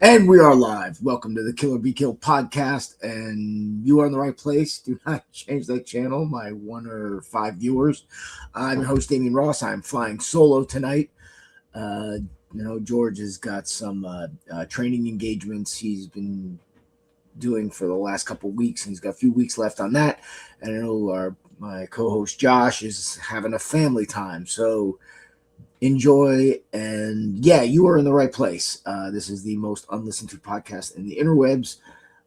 And we are live. Welcome to the Killer Be Killed podcast. And you are in the right place. Do not change that channel, my 1 or 5 viewers. I'm your host, Damian Ross. I'm flying solo tonight. George has got some training engagements he's been doing for the last couple of weeks. And he's got a few weeks left on that. And I know my co-host Josh is having a family time. So enjoy, and yeah, you are in the right place. This is the most unlistened to podcast in the interwebs,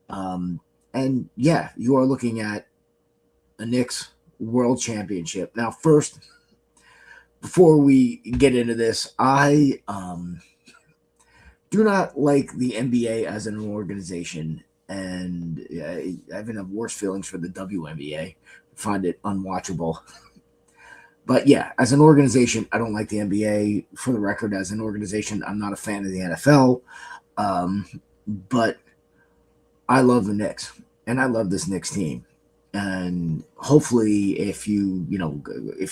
and yeah, you are looking at a Knicks World Championship. Now, first, before we get into this, I do not like the NBA as an organization, and I even have worse feelings for the WNBA. I find it unwatchable. But yeah, as an organization, I don't like the NBA. For the record, as an organization, I'm not a fan of the NFL. But I love the Knicks, and I love this Knicks team. And hopefully, if you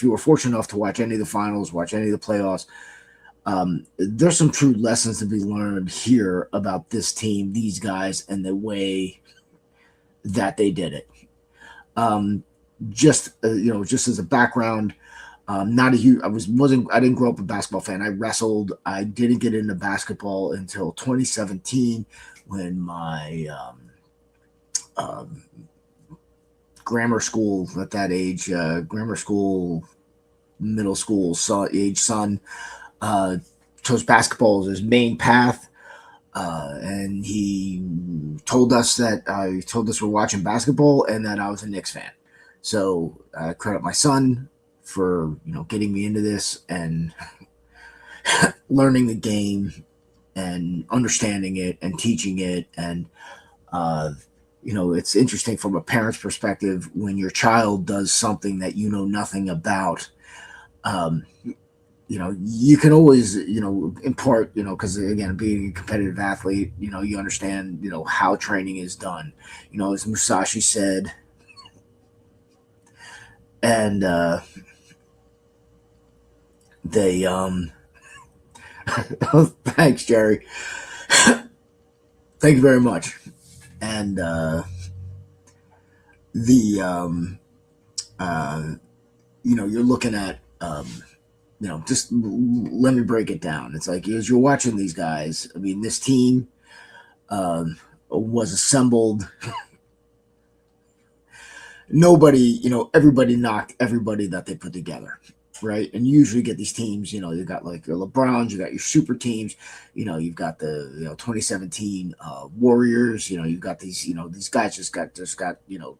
were fortunate enough to watch any of the finals, watch any of the playoffs, there's some true lessons to be learned here about this team, these guys, and the way that they did it. Just as a background. Not a huge. I didn't grow up a basketball fan. I wrestled. I didn't get into basketball until 2017 when my grammar school at that age, middle school age son chose basketball as his main path. And he told us we're watching basketball and that I was a Knicks fan. So I credit my son for getting me into this and learning the game and understanding it and teaching it. And it's interesting from a parent's perspective when your child does something that you know nothing about. You can always impart, because again, being a competitive athlete, you understand how training is done, as Musashi said. And they thanks, Jerry. Thank you very much. And you're looking at just let me break it down. It's like as you're watching these guys, I mean, this team was assembled. Everybody knocked everybody that they put together. Right. And you usually get these teams, you've got like your LeBrons, you got your super teams, you've got the 2017 Warriors, you've got these, these guys just got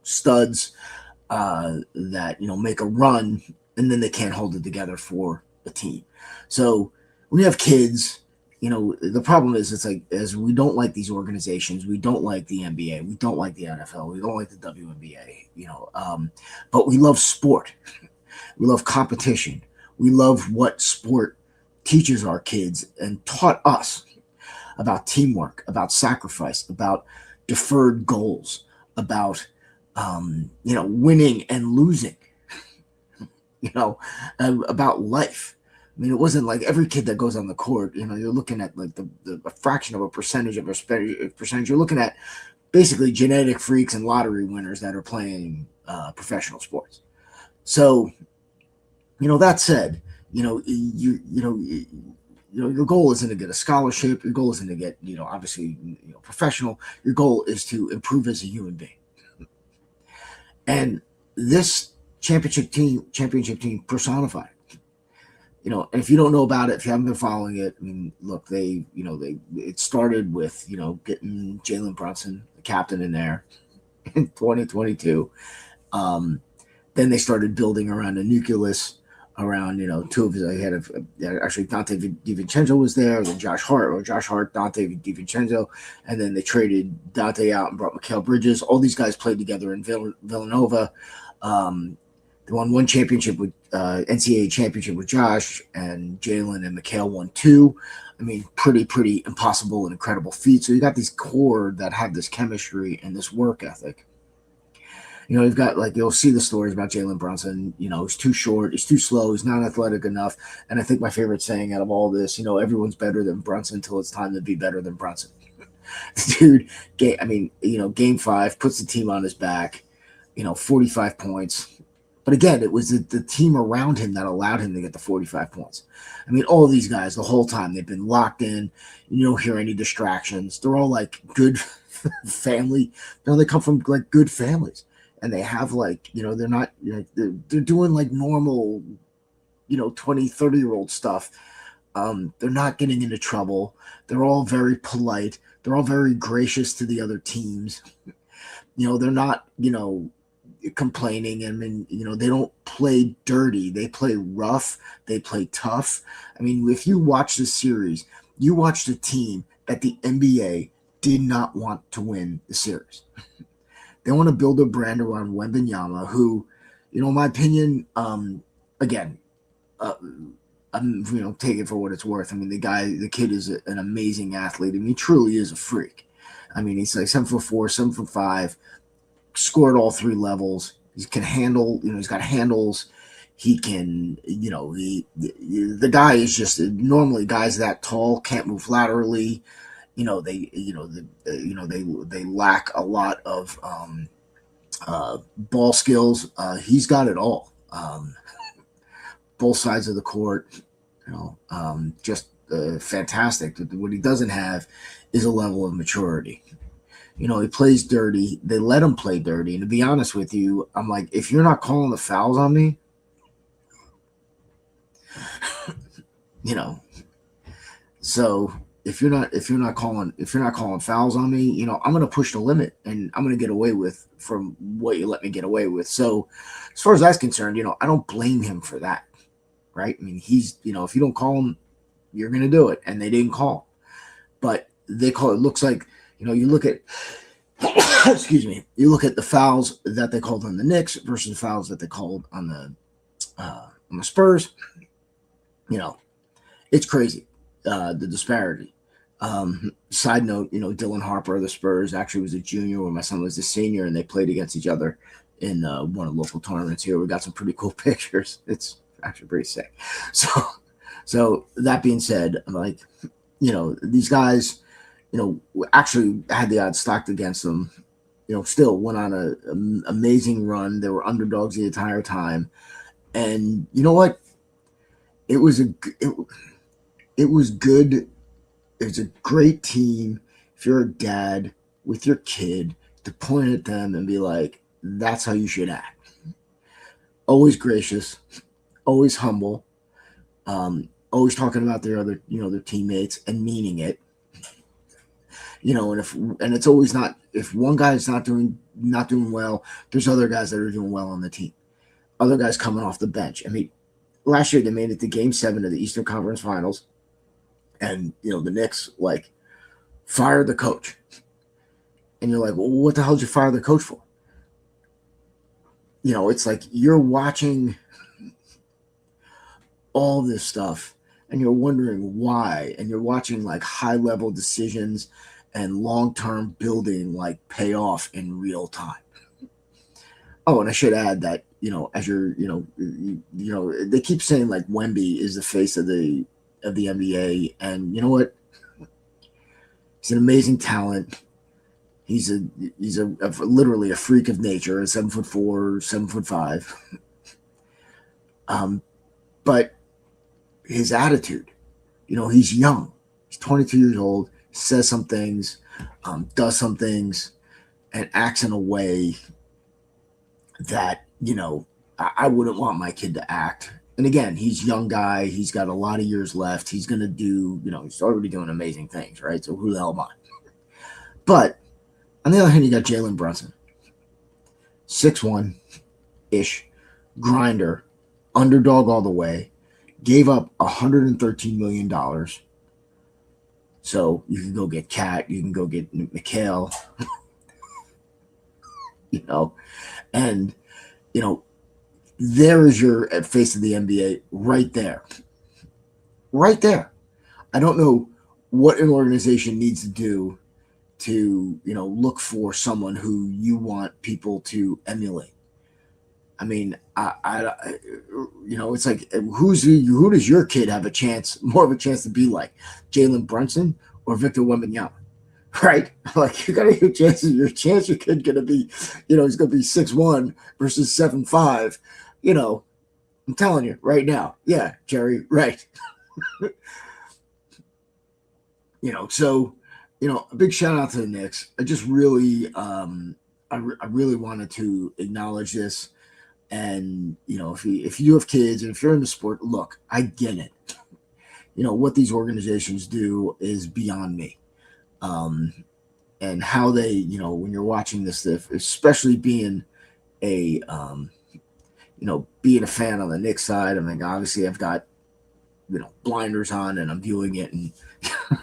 studs that, make a run and then they can't hold it together for a team. So when you have kids, the problem is it's like, as we don't like these organizations, we don't like the NBA, we don't like the NFL, we don't like the WNBA, but we love sport. We love competition. We love what sport teaches our kids and taught us about teamwork, about sacrifice, about deferred goals, about winning and losing, about life. I mean, it wasn't like every kid that goes on the court, you're looking at like the fraction of a percentage of a percentage. You're looking at basically genetic freaks and lottery winners that are playing professional sports. So, that said, your goal isn't to get a scholarship. Your goal isn't to get, obviously, professional. Your goal is to improve as a human being. And this championship team personified. And if you don't know about it, if you haven't been following it, I mean, look, it started with, getting Jalen Brunson, the captain, in there in 2022. Then they started building around a nucleus around, two of his. They had actually Dante DiVincenzo was there, then Josh Hart, Dante DiVincenzo, and then they traded Dante out and brought Mikal Bridges. All these guys played together in Villanova. They won one championship with NCAA championship with Josh, and Jalen and Mikal won 2. I mean, pretty impossible and incredible feat. So you got these core that have this chemistry and this work ethic. You've got, like, you'll see the stories about Jalen Brunson. He's too short, he's too slow, he's not athletic enough. And I think my favorite saying out of all this, everyone's better than Brunson until it's time to be better than Brunson. Dude, game 5 puts the team on his back, 45 points. But again, it was the team around him that allowed him to get the 45 points. I mean, all these guys, the whole time, they've been locked in. You don't hear any distractions. They're all like good family. They come from like good families. And they have they're not, they're doing like normal, 20, 30-year-old stuff. They're not getting into trouble. They're all very polite. They're all very gracious to the other teams. They're not, complaining. I mean, they don't play dirty. They play rough. They play tough. I mean, if you watch the series, you watched a team that the NBA did not want to win the series. They want to build a brand around Wembanyama, who, in my opinion, again, take it for what it's worth. I mean, the kid is an amazing athlete. I mean, he truly is a freak. I mean, he's like 7'4", 7'5", scored all 3 levels. He can handle, he's got handles. He can, the guy is just, normally guys that tall can't move laterally. They lack a lot of ball skills. He's got it all. Both sides of the court, just fantastic. What he doesn't have is a level of maturity. He plays dirty. They let him play dirty. And to be honest with you, I'm like, if you're not calling the fouls on me, so if you're not calling fouls on me, I'm going to push the limit and I'm going to get away with from what you let me get away with. So as far as that's concerned, I don't blame him for that. Right? I mean, he's, if you don't call him, you're going to do it. And they didn't call. But they call it, looks like, you look at, excuse me, you look at the fouls that they called on the Knicks versus the fouls that they called on the Spurs. It's crazy, the disparity. Side note, Dylan Harper of the Spurs actually was a junior when my son was a senior, and they played against each other in one of the local tournaments here. We got some pretty cool pictures. It's actually pretty sick. So that being said, I'm like, these guys, actually had the odds stacked against them, still went on an amazing run. They were underdogs the entire time. And you know what? It was good. It was a great team. If you're a dad with your kid, to point at them and be like, that's how you should act. Always gracious, always humble, always talking about their other, their teammates and meaning it. And it's always not, if one guy is not doing well, there's other guys that are doing well on the team. Other guys coming off the bench. I mean, last year they made it to Game 7 of the Eastern Conference Finals, and the Knicks fired the coach. And you're like, well, what the hell did you fire the coach for? It's like you're watching all this stuff and you're wondering why, and you're watching like high-level decisions and long-term building pay off in real time. Oh, and I should add that, as you're, they keep saying Wemby is the face of the NBA, and you know what? He's an amazing talent. He's literally a freak of nature, a 7'4", 7'5". But his attitude, he's young. He's 22 years old. Says some things, does some things, and acts in a way that, I wouldn't want my kid to act. And again, he's a young guy. He's got a lot of years left. He's going to do, he's already doing amazing things, right? So who the hell am I? But on the other hand, you got Jalen Brunson. 6'1", grinder, underdog all the way, gave up $113 million. So you can go get Cat, you can go get Mikhail, and, there is your face of the NBA right there. Right there. I don't know what an organization needs to do to, look for someone who you want people to emulate. I mean, it's like, who does your kid have more of a chance to be like, Jalen Brunson or Victor Wembanyama? right? Like you got to your chances. Your chance your kid gonna be, he's gonna be 6'1" versus 7'5". I'm telling you right now. Yeah, Jerry, right. So a big shout out to the Knicks. I just really, I really wanted to acknowledge this. And if you have kids and if you're in the sport, look, I get it. What these organizations do is beyond me. And how they, when you're watching this stuff, especially being a, being a fan on the Knicks side. I mean, obviously I've got, blinders on and I'm viewing it in,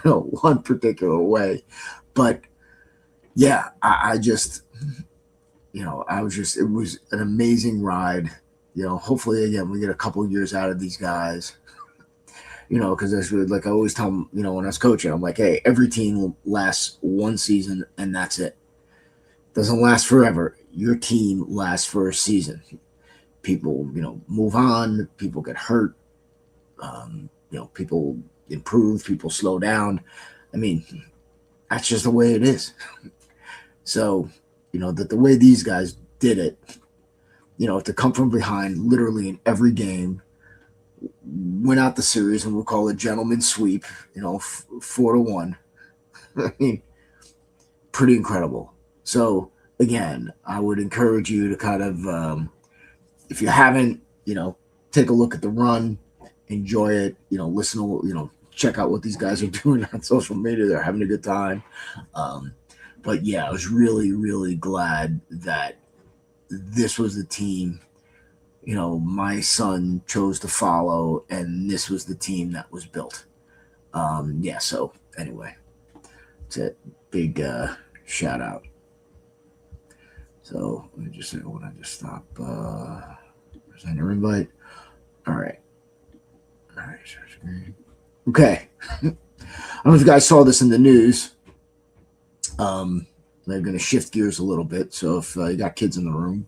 one particular way. But yeah, I just, it was an amazing ride. Hopefully again, we get a couple of years out of these guys. Because that's really, like I always tell them, when I was coaching, I'm like, hey, every team lasts one season and that's it. Doesn't last forever. Your team lasts for a season. People, move on. People get hurt. People improve. People slow down. I mean, that's just the way it is. So, that the way these guys did it, to come from behind literally in every game, win out the series, and we'll call it gentleman's sweep, 4-1. I mean, pretty incredible. So again, I would encourage you to kind of, if you haven't, take a look at the run, enjoy it, listen to, check out what these guys are doing on social media. They're having a good time. But yeah, I was really, really glad that this was the team my son chose to follow, and this was the team that was built. So anyway, that's it. Big shout out. So let me just say, when I just stop, present your invite. All right. Okay. I don't know if you guys saw this in the news. They're going to shift gears a little bit. So if you got kids in the room,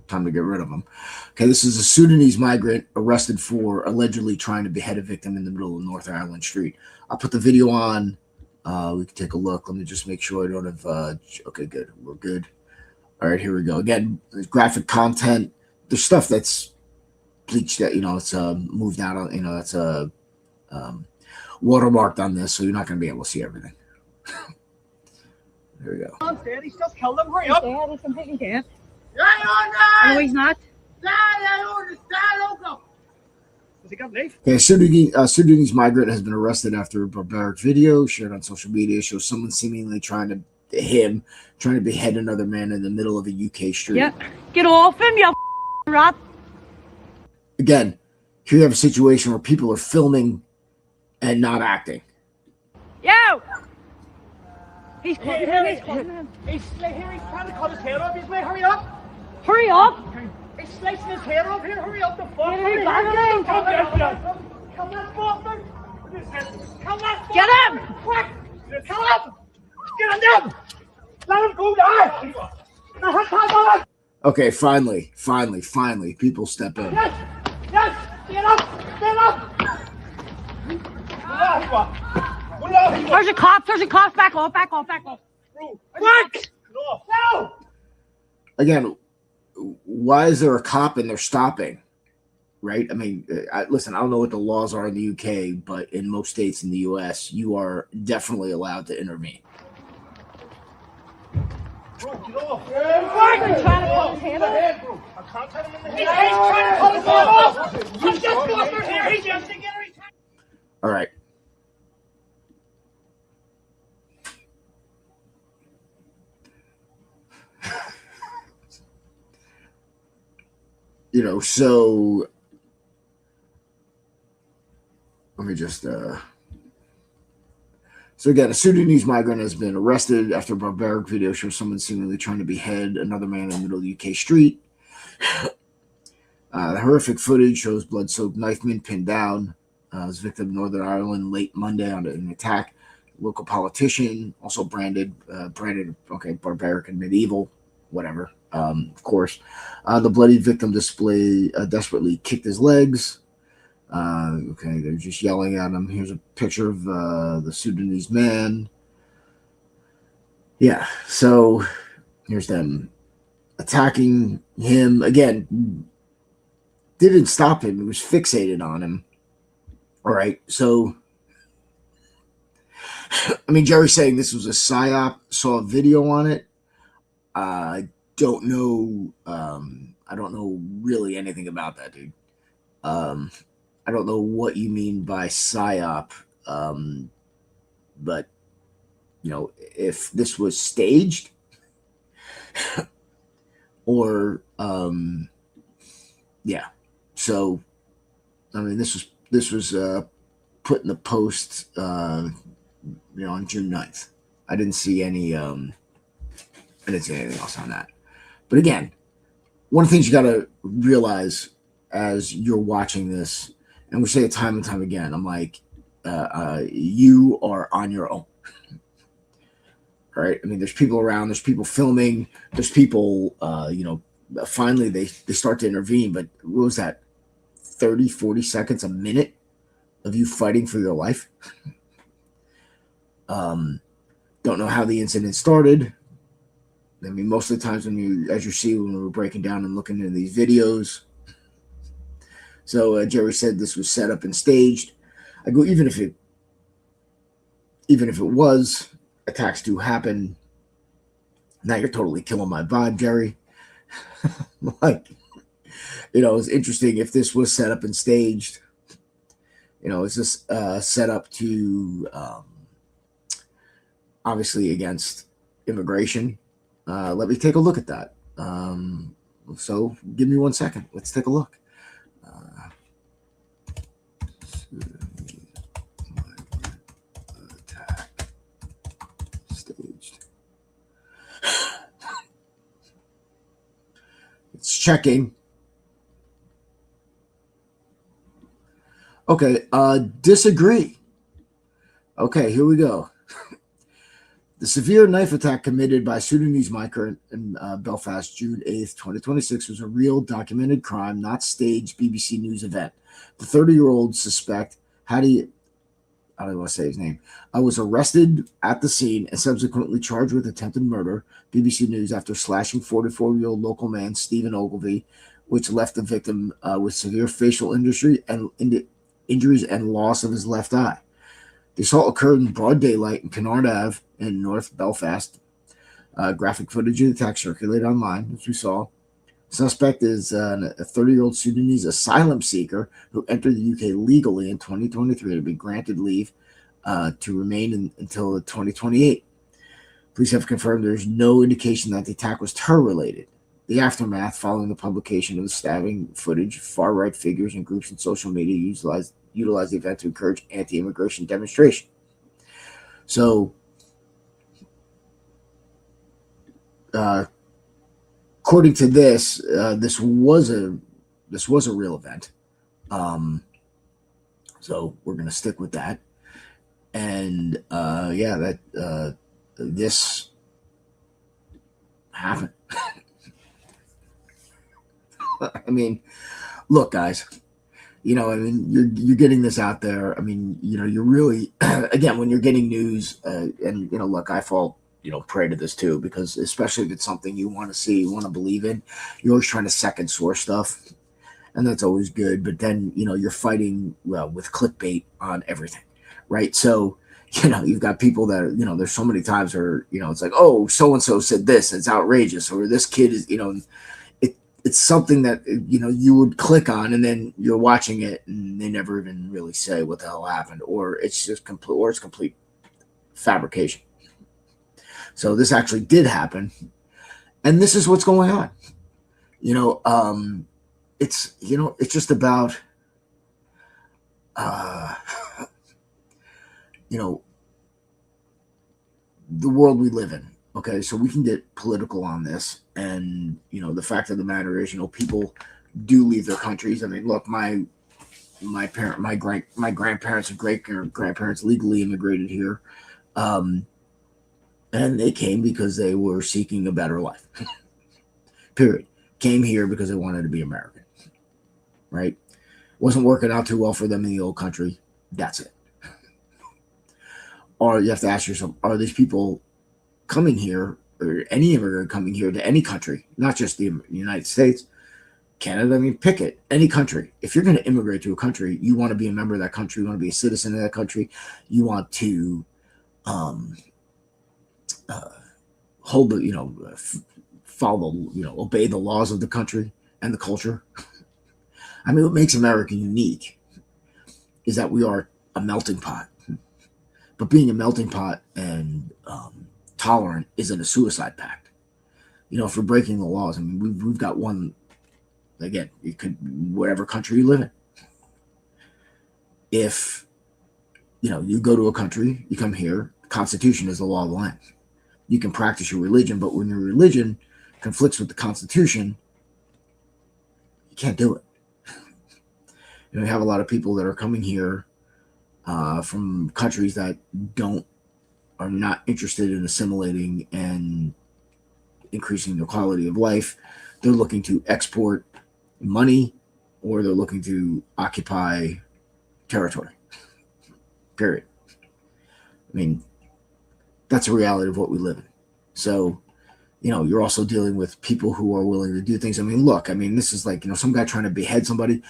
time to get rid of them. Okay, this is a Sudanese migrant arrested for allegedly trying to behead a victim in the middle of North Island Street. I'll put the video on. We can take a look. Let me just make sure I don't have. Okay, good. We're good. All right, here we go. Again, graphic content. There's stuff that's bleached. That it's moved out on. That's watermarked on this, so you're not going to be able to see everything. There we go. Dad, he's just killed him. Hurry up. Dad, he's completely dead. No, he's not. Has he got leave? Okay, Sudanese migrant has been arrested after a barbaric video shared on social media shows someone seemingly trying to behead another man in the middle of a UK street. Yeah, get off him, you rat. Again, here you have a situation where people are filming and not acting. Yo! He's He's trying to cut his head off. He's like, hurry up. Hurry up! He's slicing his head off here. Hurry up the fuck. Come on, bastard. Get him! Quick. Kill him. Get him down. Let him go down. Okay, finally, people step in. Yes. Get up. There's a cop, back off. Quick. No. Again, why is there a cop and they're stopping? Right? I mean, listen, I don't know what the laws are in the UK, but in most states in the US, you are definitely allowed to intervene. Bro, get off. He's trying to cut his head off. Bro. I can't cut him in the head. He's trying to cut his head off. He's just going here. He's just together. All right. So let me just so again, a Sudanese migrant has been arrested after a barbaric video shows someone seemingly trying to behead another man in the middle of the UK street. The horrific footage shows blood-soaked knifeman pinned down. Was victim of Northern Ireland late Monday on an attack. Local politician, also branded barbaric and medieval, whatever. Of course, the bloody victim desperately kicked his legs. They're just yelling at him. Here's a picture of the Sudanese man. Yeah. So here's them attacking him again. Didn't stop him. He was fixated on him. All right. So, I mean, Jerry's saying this was a psyop. Saw a video on it. I don't know. I don't know really anything about that, dude. Um, I don't know what you mean by psyop. But if this was staged or yeah. So I mean, this was put in the post on June 9th. I didn't see anything else on that. But again, one of the things you got to realize as you're watching this, and we say it time and time again, I'm like, you are on your own. Right? I mean, there's people around, there's people filming, there's people, finally they start to intervene. But what was that, 30, 40 seconds, a minute of you fighting for your life? Don't know how the incident started. I mean, most of the times as you see when we're breaking down and looking into these videos. So Jerry said this was set up and staged. I go, even if it was, attacks do happen. Now you're totally killing my vibe, Jerry. Like, it's interesting if this was set up and staged. Is this set up to obviously against immigration? Let me take a look at that. So give me 1 second. Let's take a look. Attack staged. It's checking. Okay, disagree. Okay, here we go. The severe knife attack committed by Sudanese migrant in Belfast, June 8th, 2026, was a real documented crime, not staged BBC News event. The 30-year-old suspect, I don't want to say his name, was arrested at the scene and subsequently charged with attempted murder, BBC News, after slashing 44-year-old local man Stephen Ogilvy, which left the victim with severe facial injuries and loss of his left eye. The assault occurred in broad daylight in Kennard Ave in North Belfast. Graphic footage of the attack circulated online, as we saw. Suspect is a 30-year-old Sudanese asylum seeker who entered the UK legally in 2023 to be granted leave to remain until 2028. Police have confirmed there's no indication that the attack was terror-related. The aftermath following the publication of the stabbing footage, far-right figures and groups in social media utilized the event to encourage anti-immigration demonstration. So, according to this, this was a real event. So we're going to stick with that. And this happened. I mean, look, guys. You're getting this out there. I mean, you're really, again, when you're getting news, and look, I fall, prey to this too, because especially if it's something you want to see, you want to believe in, you're always trying to second source stuff, and that's always good. But then, you're fighting with clickbait on everything, right? So, you've got people that there's so many times where it's like, oh, so and so said this, it's outrageous, or this kid is, it's something that you would click on, and then you're watching it and they never even really say what the hell happened, or it's just complete fabrication. So this actually did happen, and this is what's going on. It's it's just about the world we live in. Okay, so we can get political on this, and the fact of the matter is, people do leave their countries. I mean, look, my grandparents and great grandparents legally immigrated here, and they came because they were seeking a better life. Period. Came here because they wanted to be American. Right? Wasn't working out too well for them in the old country. That's it. Or you have to ask yourself: are these people coming here, or any immigrant coming here to any country, not just the United States, Canada, I mean, pick it, any country. If you're going to immigrate to a country, you want to be a member of that country, you want to be a citizen of that country, you want to hold the, follow, obey the laws of the country and the culture. I mean, what makes America unique is that we are a melting pot. But being a melting pot and tolerant isn't a suicide pact. If we're breaking the laws, I mean, we've got one. Again, it could whatever country you live in. If you go to a country, you come here, the Constitution is the law of the land. You can practice your religion, but when your religion conflicts with the Constitution, you can't do it. We have a lot of people that are coming here from countries that are not interested in assimilating and increasing their quality of life. They're looking to export money, or they're looking to occupy territory. Period. I mean, that's a reality of what we live in. So, you're also dealing with people who are willing to do things. I mean, look, this is like, some guy trying to behead somebody.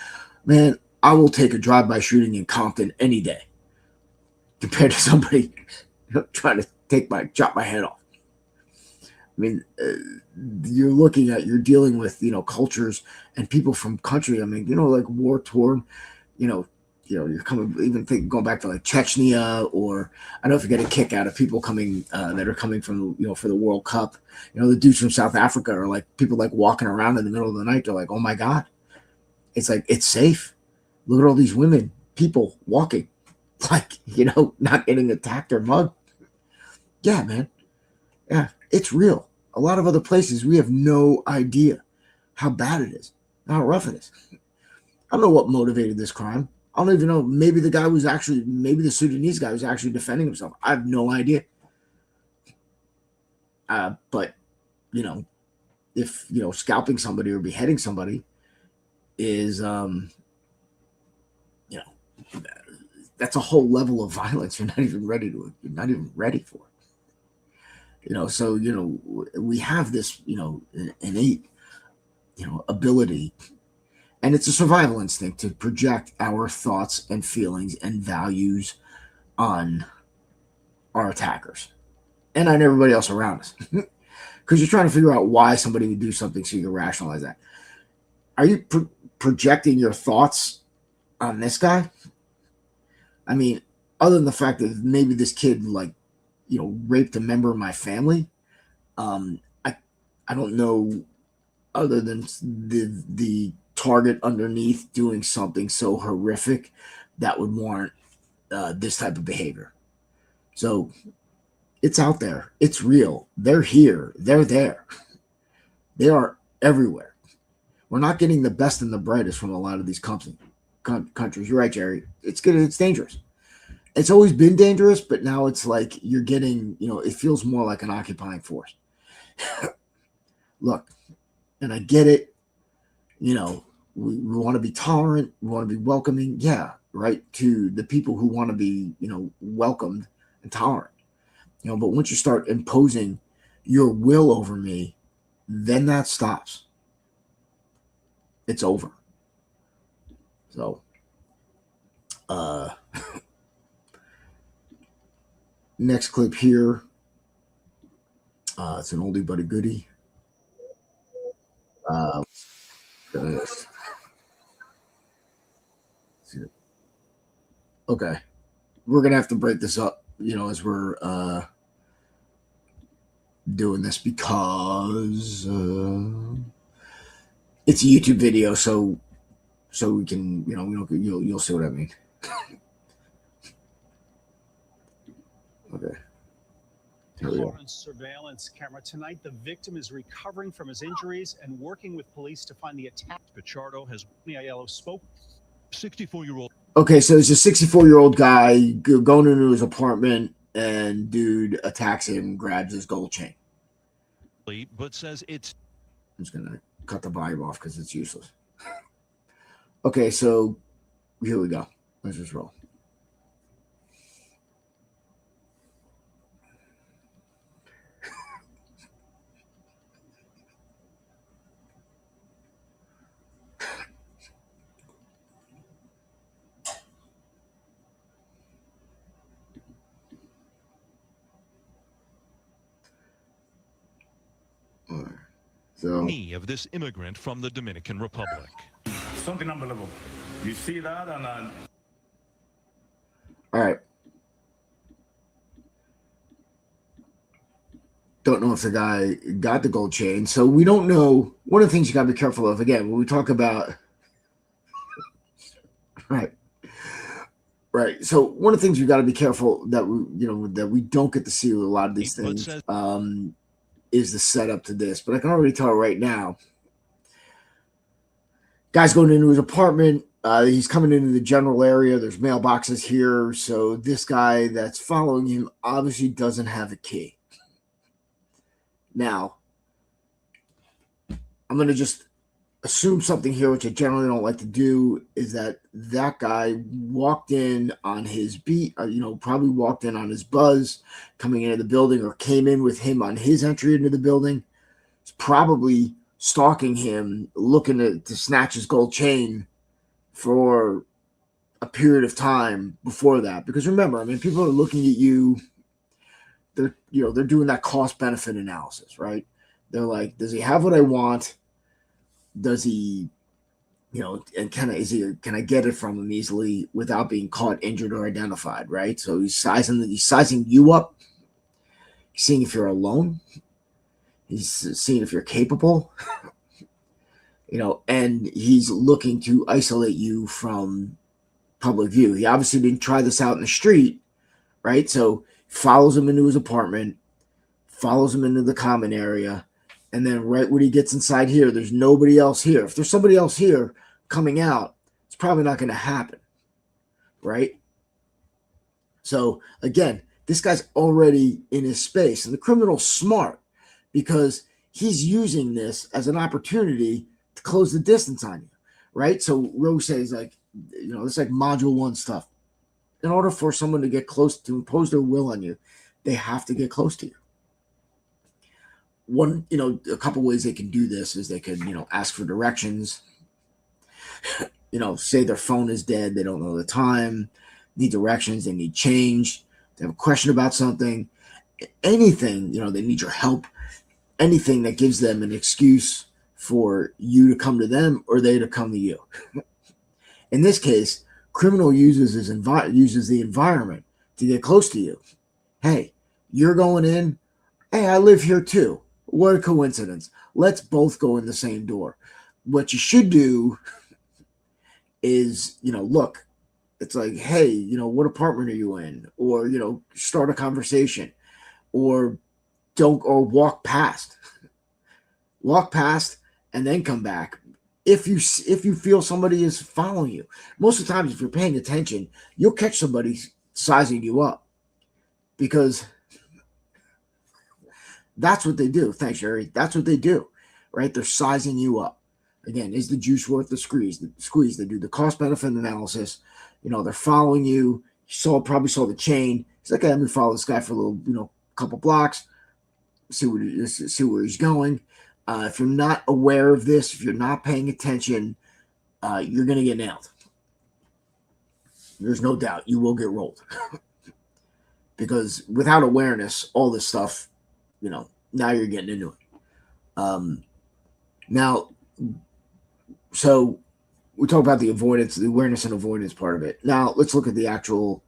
Man, I will take a drive-by shooting in Compton any day compared to somebody trying to chop my head off. I mean, you're dealing with, cultures and people from country. I mean, like war-torn, you're going back to like Chechnya, or I don't know if you get a kick out of people coming that are coming from, for the World Cup. The dudes from South Africa are like people like walking around in the middle of the night. They're like, oh my God, it's like, it's safe. Look at all these women, people walking, like, not getting attacked or mugged. Yeah, man. Yeah, it's real. A lot of other places, we have no idea how bad it is, how rough it is. I don't know what motivated this crime. I don't even know. Maybe the Sudanese guy was actually defending himself. I have no idea. But, if, scalping somebody or beheading somebody is, that's a whole level of violence you're not even ready for. So, we have this, innate, ability, and it's a survival instinct to project our thoughts and feelings and values on our attackers and on everybody else around us. Because you're trying to figure out why somebody would do something so you can rationalize that. Are you projecting your thoughts on this guy? I mean, other than the fact that maybe this kid, raped a member of my family, I don't know, other than the target underneath doing something so horrific that would warrant this type of behavior. So it's out there. It's real. They're here. They're there. They are everywhere. We're not getting the best and the brightest from a lot of these countries. You're right, Jerry. It's good. It's dangerous. It's always been dangerous, but now it's like you're getting, it feels more like an occupying force. Look, and I get it. We want to be tolerant. We want to be welcoming. Yeah, right, to the people who want to be, welcomed and tolerant. But once you start imposing your will over me, then that stops. It's over. So, next clip here. It's an oldie but a goodie. Okay, we're gonna have to break this up, as we're doing this, because it's a YouTube video, so we can, you'll see what I mean. Okay. On surveillance camera tonight, the victim is recovering from his injuries and working with police to find the attack. Pichardo has Aiello spoke. 64-year-old. Okay, so it's a 64-year-old guy going into his apartment, and dude attacks him, grabs his gold chain. But says it's. I'm just gonna cut the volume off because it's useless. Okay, so here we go. Let's just roll. So knee of this immigrant from the Dominican Republic. Something unbelievable. You see that, and all right. Don't know if the guy got the gold chain. So we don't know. One of the things you got to be careful of, again, when we talk about, right. So one of the things you got to be careful that we don't get to see with a lot of these things is the setup to this. But I can already tell right now, guy's going into his apartment. He's coming into the general area. There's mailboxes here. So this guy that's following him obviously doesn't have a key. Now, I'm going to just assume something here, which I generally don't like to do, is that guy walked in on his beat, probably walked in on his buzz coming into the building, or came in with him on his entry into the building. He's probably stalking him, looking to snatch his gold chain for a period of time before that. Because remember, I mean, people are looking at you. They're doing that cost benefit analysis, right? They're like, does he have what I want? Does he, and can I get it from him easily without being caught, injured, or identified, right? So he's sizing you up. He's seeing if you're alone. He's seeing if you're capable, and he's looking to isolate you from public view. He obviously didn't try this out in the street, right? So follows him into his apartment, follows him into the common area, and then right when he gets inside here, there's nobody else here. If there's somebody else here coming out, it's probably not going to happen, right? So again, this guy's already in his space, and the criminal's smart because he's using this as an opportunity to close the distance on you, right? So Rose says, like, it's like module 1 stuff. In order for someone to get close, to impose their will on you, they have to get close to you. A couple ways they can do this is they can, ask for directions, say their phone is dead, they don't know the time, need directions, they need change, they have a question about something, anything, they need your help, anything that gives them an excuse for you to come to them or they to come to you. In this case, criminal uses the environment to get close to you. Hey, you're going in. Hey, I live here too. What a coincidence. Let's both go in the same door. What you should do is, look, it's like, hey, what apartment are you in? Or, start a conversation, or walk past. Walk past and then come back. If you feel somebody is following you, most of the time, if you're paying attention, you'll catch somebody sizing you up, because that's what they do. Thanks, Jerry. That's what they do, right? They're sizing you up. Again, is the juice worth the squeeze? They do the cost benefit analysis. They're following you. Probably saw the chain. He's like, hey, let me follow this guy for a little, couple blocks. See where he's going. If you're not aware of this, if you're not paying attention, you're going to get nailed. There's no doubt you will get rolled. Because without awareness, all this stuff, now you're getting into it. So we talk about the awareness and avoidance part of it. Now let's look at the actual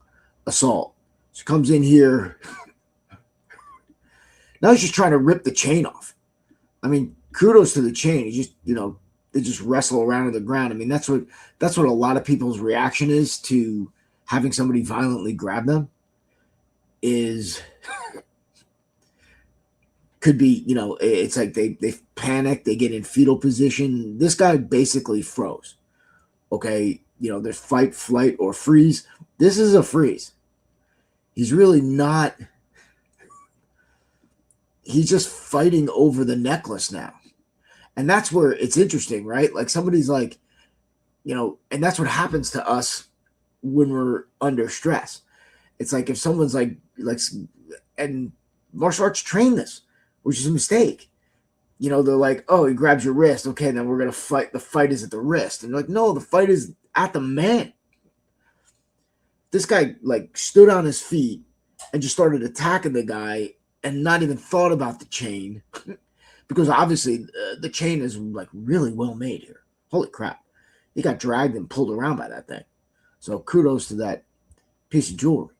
assault. So comes in here. Now he's just trying to rip the chain off. I mean, kudos to the chain. He just, they just wrestle around on the ground. I mean, that's what a lot of people's reaction is to having somebody violently grab them. Could be, it's like they panic, they get in fetal position. This guy basically froze. Okay, there's fight, flight, or freeze. This is a freeze. He's really not. He's just fighting over the necklace now. And that's where it's interesting, right? Like somebody's like, and that's what happens to us when we're under stress. It's like if someone's like, and martial arts train this, which is a mistake. They're like, oh, he grabs your wrist. Okay, then we're going to fight. The fight is at the wrist. And you're like, no, the fight is at the man. This guy stood on his feet and just started attacking the guy and not even thought about the chain, because obviously the chain is like really well made here. Holy crap. He got dragged and pulled around by that thing. So kudos to that piece of jewelry.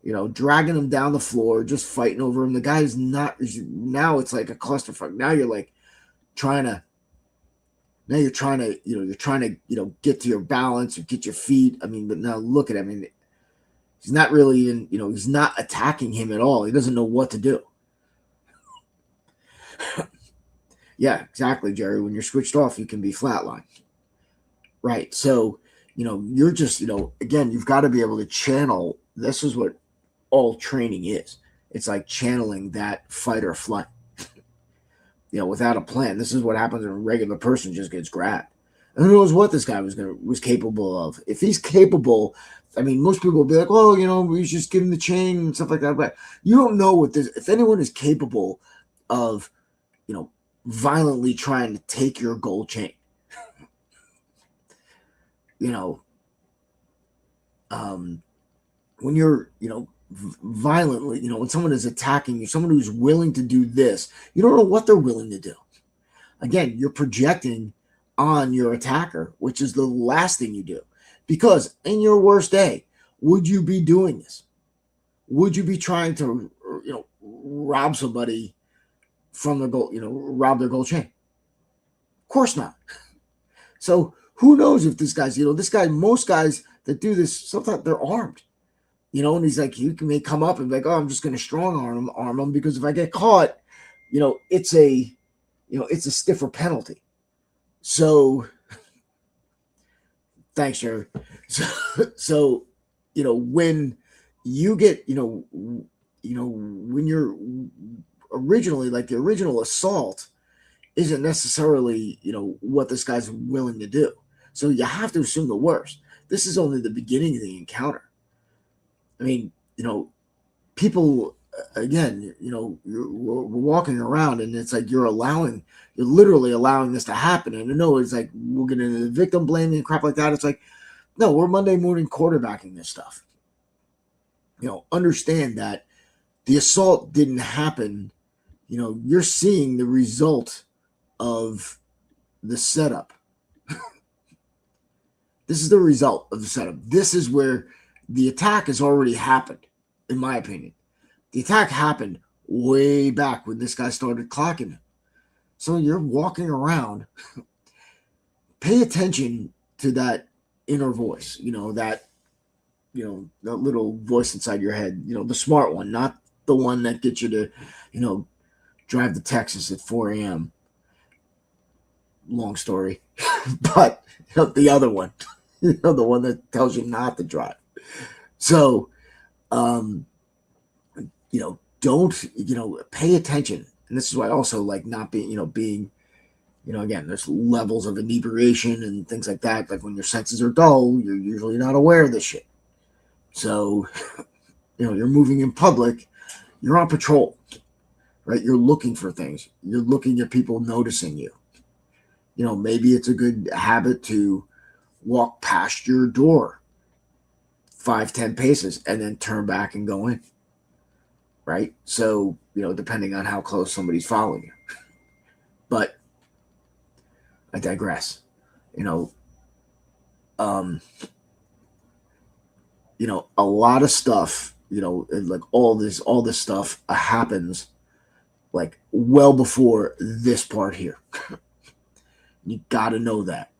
You know, dragging him down the floor, just fighting over him. The guy's not, now it's like a clusterfuck. Now you're like trying to, get to your balance or get your feet. I mean, but now look at him. I mean, he's not really even, he's not attacking him at all. He doesn't know what to do. Yeah, exactly, Jerry. When you're switched off, you can be flatline. Right. So, you're just, again, you've got to be able to channel. This is what all training is. It's like channeling that fight or flight, without a plan. This is what happens when a regular person just gets grabbed. And who knows what this guy was capable of. If he's capable, I mean, most people will be like, oh, we just give him the chain and stuff like that. But you don't know what this, if anyone is capable of, violently trying to take your gold chain, when you're, violently, when someone is attacking you, someone who's willing to do this, you don't know what they're willing to do. Again, you're projecting on your attacker, which is the last thing you do. Because in your worst day, would you be doing this? Would you be trying to, rob somebody from their gold, rob their gold chain? Of course not. So who knows if this guy's, most guys that do this, sometimes they're armed, and he's like, may come up and be like, oh, I'm just going to strong arm him because if I get caught, it's a stiffer penalty. So thanks, Jerry. So, when you get, when you're originally, like the original assault isn't necessarily, what this guy's willing to do. So you have to assume the worst. This is only the beginning of the encounter. I mean, people, again, we're walking around and it's like you're literally allowing this to happen. And it's like we're getting into the victim blaming and crap like that. It's like, no, we're Monday morning quarterbacking this stuff. Understand that the assault didn't happen. You're seeing the result of the setup. This is the result of the setup. This is where the attack has already happened, in my opinion. The attack happened way back when this guy started clocking him. So you're walking around. Pay attention to that inner voice, that little voice inside your head, the smart one, not the one that gets you to, drive to Texas at 4 a.m. Long story. But the other one, the one that tells you not to drive. So, don't, pay attention. And this is why I also like not being, again, there's levels of inebriation and things like that. Like when your senses are dull, you're usually not aware of this shit. So, you're moving in public, you're on patrol, right? You're looking for things. You're looking at people noticing you. Maybe it's a good habit to walk past your door 5-10 paces and then turn back and go in, right? So, depending on how close somebody's following you. But I digress. A lot of stuff, like all this stuff happens like well before this part here. You got to know that.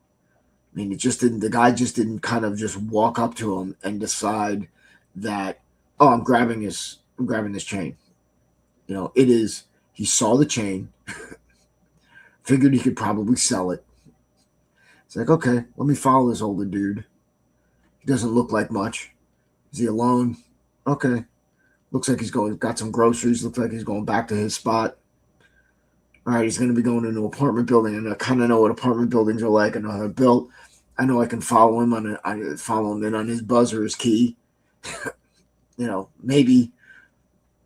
I mean, the guy just didn't kind of just walk up to him and decide that, oh, I'm grabbing this chain. He saw the chain, figured he could probably sell it. It's like, okay, let me follow this older dude. He doesn't look like much. Is he alone? Okay. Looks like he's got some groceries. Looks like he's going back to his spot. All right, he's going to be going into an apartment building, and I kind of know what apartment buildings are like. I know how they're built. I know I can follow him follow him in on his buzz or his key. Maybe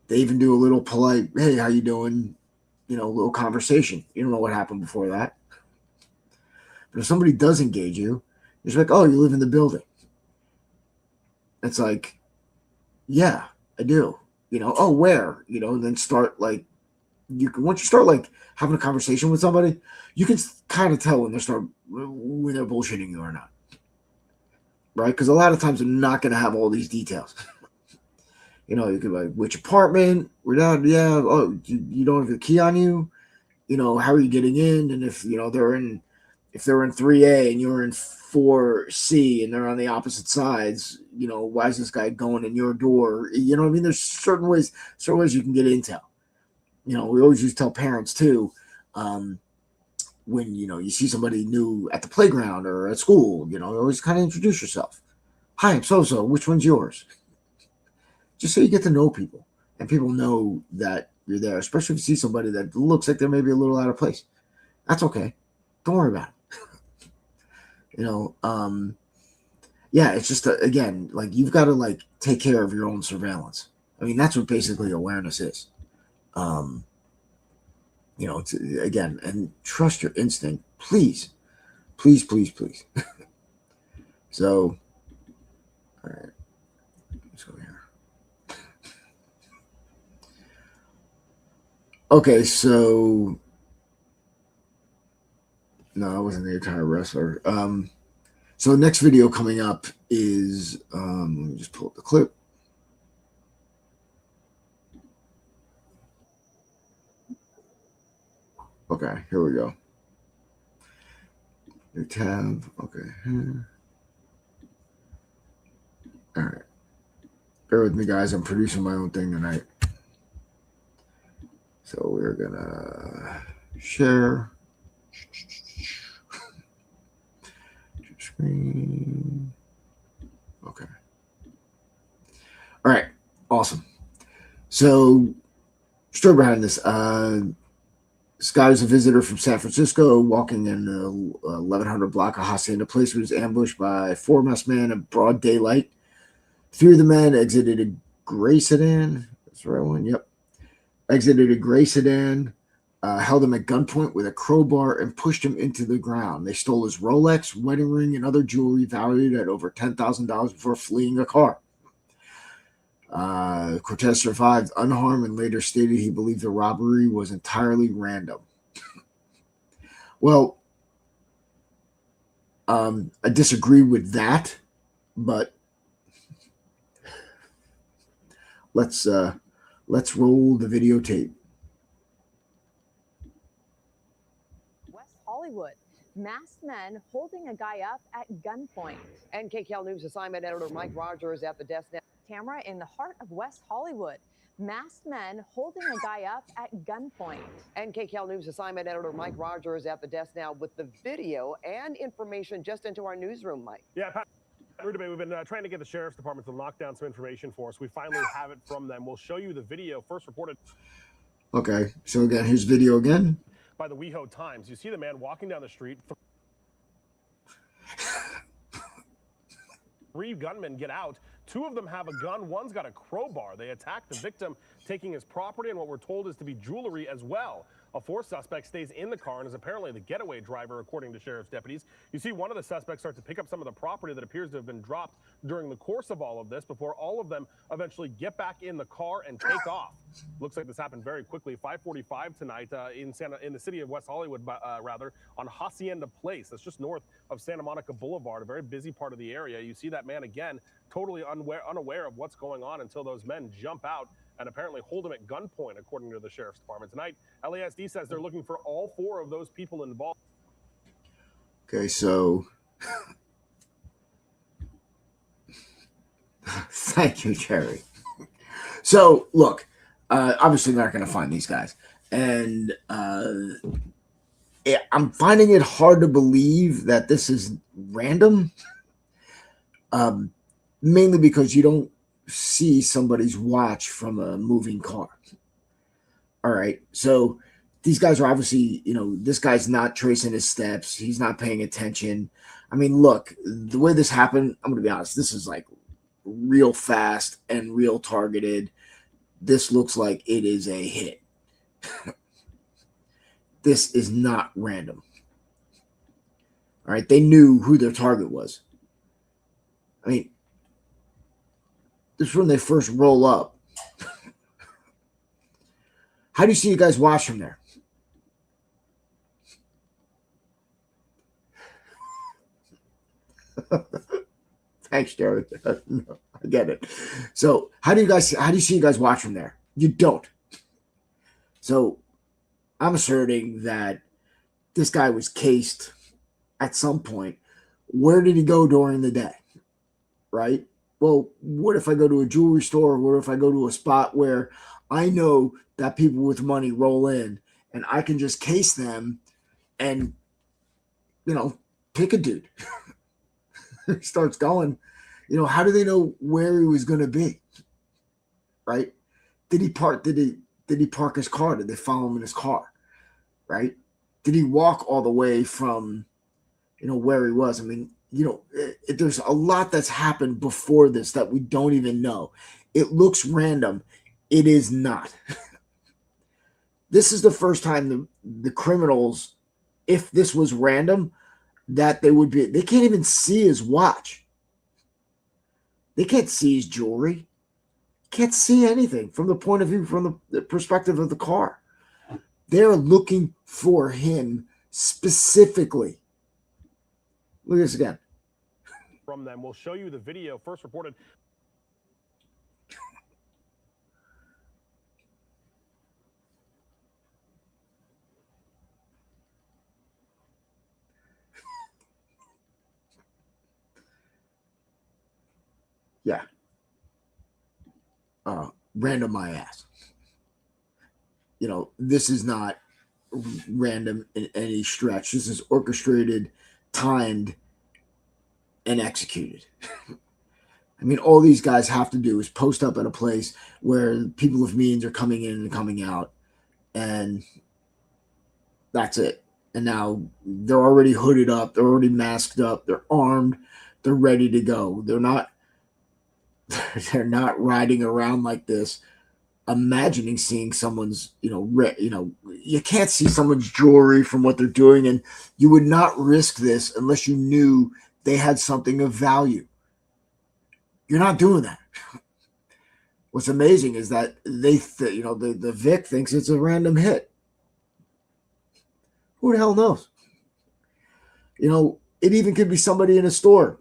they even do a little polite, hey, how you doing? A little conversation. You don't know what happened before that. But if somebody does engage you, you're just like, oh, you live in the building. It's like, yeah, I do. Oh, where? And then start like, you can, once you start like having a conversation with somebody, you can kind of tell when they're bullshitting you or not, right? Because a lot of times they're not going to have all these details. You know, you could be like, which apartment? We're down. Yeah. Oh, you don't have the key on you. You know, how are you getting in? And if you know they're in 3A and you're in 4C and they're on the opposite sides, you know, why is this guy going in your door? You know what I mean? There's certain ways you can get intel. You know, we always used to tell parents too, when, you know, you see somebody new at the playground or at school, you know, always kind of introduce yourself. Hi, I'm so-so. Which one's yours? Just so you get to know people and people know that you're there, especially if you see somebody that looks like they're maybe a little out of place. That's okay. Don't worry about it. You know, yeah, it's just, again, like you've got to like take care of your own surveillance. I mean, that's what basically awareness is. You know, again, and trust your instinct, please, please, please, please. So, all right, let's go here. Okay, so no, I wasn't the entire wrestler. So the next video coming up is let me just pull up the clip. Okay, here we go. New tab. Okay. All right. Bear with me, guys. I'm producing my own thing tonight. So we're gonna share screen. Okay. All right. Awesome. So story behind this. This guy was a visitor from San Francisco walking in the 1100 block of Hacienda Place. He was ambushed by 4 masked men in broad daylight. 3 of the men exited a gray sedan. That's the right one. Yep. Exited a gray sedan, held him at gunpoint with a crowbar, and pushed him into the ground. They stole his Rolex, wedding ring, and other jewelry valued at over $10,000 before fleeing a car. Cortez survived unharmed and later stated he believed the robbery was entirely random. Well, I disagree with that, but let's roll the videotape. West Hollywood. Masked men holding a guy up at gunpoint. NKKL News assignment editor Mike Rogers at the desk now. Camera in the heart of West Hollywood. Masked men holding a guy up at gunpoint. NKKL News assignment editor Mike Rogers at the desk now with the video and information just into our newsroom, Mike. Yeah, Pat, we've been trying to get the sheriff's department to lock down some information for us. We finally have it from them. We'll show you the video first reported. Okay, so again, here's video again. By the WeHo Times. You see the man walking down the street. 3 gunmen get out. 2 of them have a gun. One's got a crowbar. They attack the victim, taking his property and what we're told is to be jewelry as well. A 4th suspect stays in the car and is apparently the getaway driver, according to sheriff's deputies. You see one of the suspects start to pick up some of the property that appears to have been dropped during the course of all of this before all of them eventually get back in the car and take off. Looks like this happened very quickly. 5:45 tonight in the city of West Hollywood, on Hacienda Place. That's just north of Santa Monica Boulevard, a very busy part of the area. You see that man again, totally unaware of what's going on until those men jump out and apparently hold him at gunpoint, according to the sheriff's department. Tonight, LASD says they're looking for all 4 of those people involved. Okay, so thank you, Jerry. So, look, obviously they're not going to find these guys. And I'm finding it hard to believe that this is random, mainly because you don't see somebody's watch from a moving car. All right, so these guys are obviously, you know, this guy's not tracing his steps. He's not paying attention. I mean, look, the way this happened, I'm going to be honest, this is like real fast and real targeted. This looks like it is a hit. This is not random. All right, they knew who their target was. I mean, this is when they first roll up. How do you see you guys watch from there? Thanks, Jerry. I get it. So how do you see you guys watch from there? You don't. So I'm asserting that this guy was cased at some point. Where did he go during the day? Right? Well, what if I go to a jewelry store? What if I go to a spot where I know that people with money roll in and I can just case them and, pick a dude. He starts going, how do they know where he was going to be? Right? Did he park his car? Did they follow him in his car? Right? Did he walk all the way from, where he was? I mean, there's a lot that's happened before this that we don't even know. It looks random. It is not. This is the first time the criminals, if this was random, that they can't even see his watch. They can't see his jewelry. Can't see anything from the point of view, from the perspective of the car. They're looking for him specifically. Look at this again. From them, we'll show you the video first reported. Yeah. Random my ass. This is not random in any stretch. This is orchestrated, timed, and executed. I mean, all these guys have to do is post up at a place where people of means are coming in and coming out, and that's it. And now they're already hooded up, they're already masked up, they're armed, they're ready to go. They're not riding around like this, imagining seeing someone's, you can't see someone's jewelry from what they're doing, and you would not risk this unless you knew they had something of value. You're not doing that. What's amazing is that the Vic thinks it's a random hit. Who the hell knows? It even could be somebody in a store.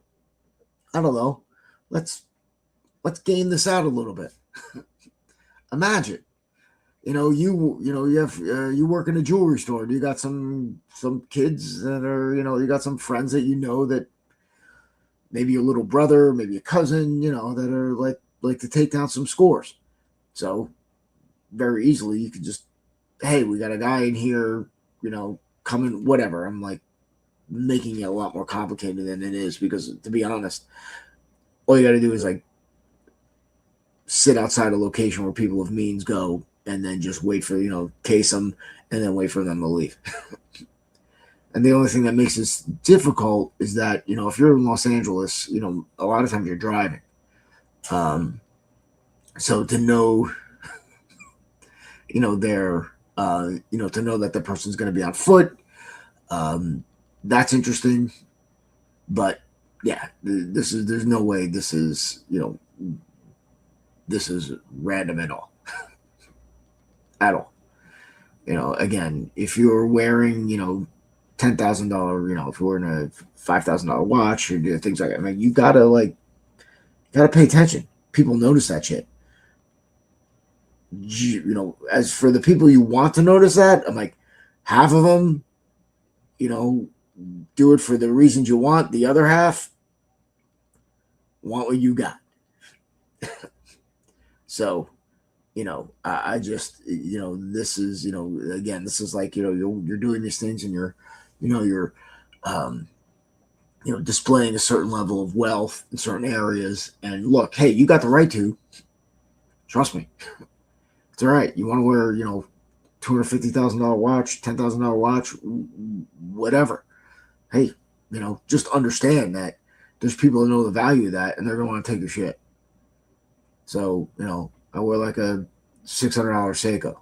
I don't know. Let's game this out a little bit. Imagine, you work in a jewelry store. You got some kids that are, you got some friends that that maybe your little brother, maybe a cousin, that are like to take down some scores. So very easily you could just, hey, we got a guy in here, coming, whatever. I'm like making it a lot more complicated than it is, because to be honest, all you got to do is sit outside a location where people of means go, and then just wait for, case them, and then wait for them to leave. And the only thing that makes this difficult is that, if you're in Los Angeles, a lot of times you're driving. So to know, to know that the person's going to be on foot, that's interesting. But yeah, there's no way this is random at all. At all. Again, if you're wearing, $10,000, if you're wearing a $5,000 watch or do things like that, I mean, you gotta pay attention. People notice that shit. As for the people you want to notice that, I'm like, half of them, do it for the reasons you want. The other half want what you got. So, I just, this is, again, this is like, you're doing these things and you're displaying a certain level of wealth in certain areas. And look, hey, you got the right to. Trust me. It's all right. You want to wear, $250,000 watch, $10,000 watch, whatever. Hey, just understand that there's people that know the value of that, and they're going to want to take your shit. So, I wear like a $600 Seiko.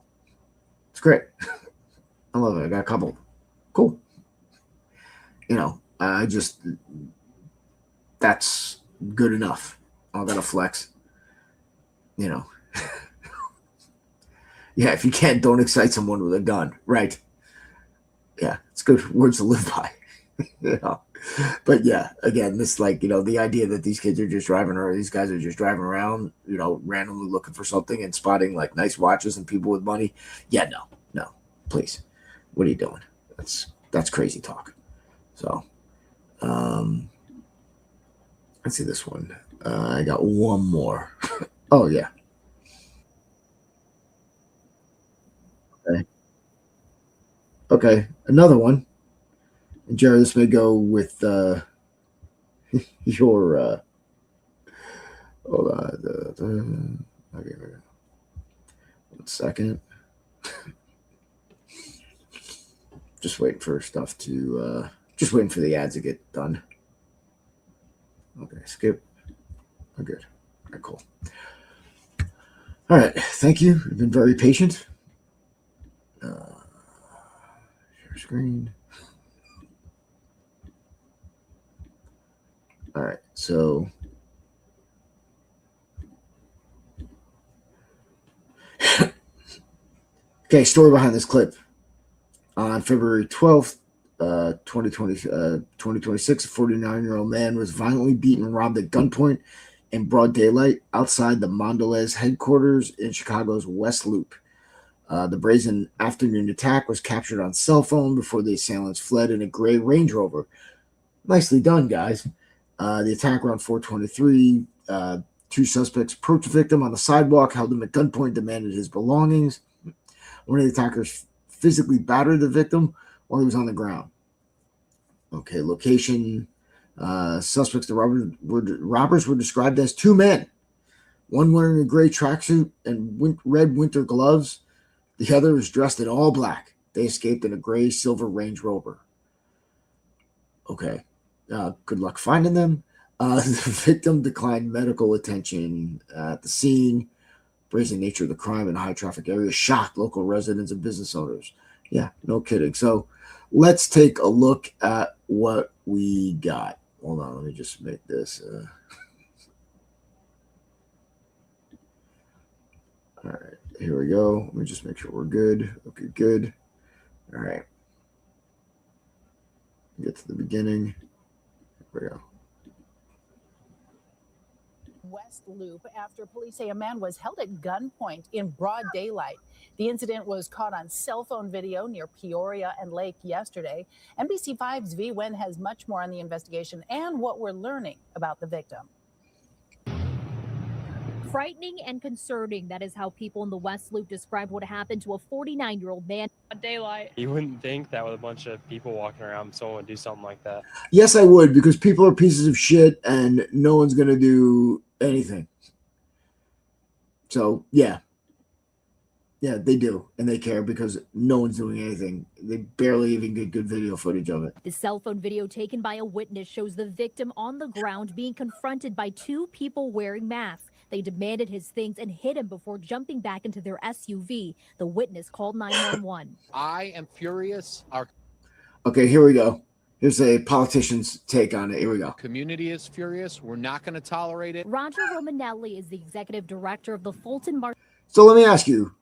It's great. I love it. I got a couple. Cool. I just, that's good enough. I got to flex. Yeah, if you can't, don't excite someone with a gun. Right. Yeah, it's good words to live by. You know? But yeah, again, this, like, you know, the idea that these kids are just driving, or these guys are just driving around, you know, randomly looking for something and spotting like nice watches and people with money. Yeah, no, please. What are you doing? That's crazy talk. So, let's see this one. I got one more. Oh yeah. Okay, another one. And Jared, this may go with your hold on. Okay, 1 second. Just waiting for stuff to just waiting for the ads to get done. Okay, skip. Oh, good. All right, cool. All right, thank you. You've been very patient. Share screen. All right, so okay, story behind this clip. On February 12th, 2026, a 49-year-old man was violently beaten and robbed at gunpoint in broad daylight outside the Mondelez headquarters in Chicago's West Loop. The brazen afternoon attack was captured on cell phone before the assailants fled in a gray Range Rover. Nicely done, guys. The attack around 4:23. Two suspects approached the victim on the sidewalk, held him at gunpoint, demanded his belongings. One of the attackers physically battered the victim while he was on the ground. Okay, location. Suspects, the robbers were described as two men. One wearing a gray tracksuit and red winter gloves. The other was dressed in all black. They escaped in a gray silver Range Rover. Okay. Good luck finding them. The victim declined medical attention at the scene. Brazen nature of the crime in a high traffic area shocked local residents and business owners. Yeah, no kidding. So let's take a look at what we got. Hold on, let me just make this. All right, here we go. Let me just make sure we're good. Okay, good. All right. Get to the beginning. Here we go. West Loop after police say a man was held at gunpoint in broad daylight. The incident was caught on cell phone video near Peoria and Lake yesterday. NBC5's V. Wen has much more on the investigation and what we're learning about the victim. Frightening and concerning. That is how people in the West Loop describe what happened to a 49-year-old man. Daylight. You wouldn't think that with a bunch of people walking around, someone would do something like that. Yes, I would, because people are pieces of shit and no one's going to do anything. So, yeah. Yeah, they do. And they care because no one's doing anything. They barely even get good video footage of it. The cell phone video taken by a witness shows the victim on the ground being confronted by two people wearing masks. They demanded his things and hit him before jumping back into their SUV. The witness called 911. I am furious. Our Okay, here we go. Here's a politician's take on it. Here we go. community is furious. We're not going to tolerate it. Roger Romanelli is the executive director of the Fulton Market. So let me ask you,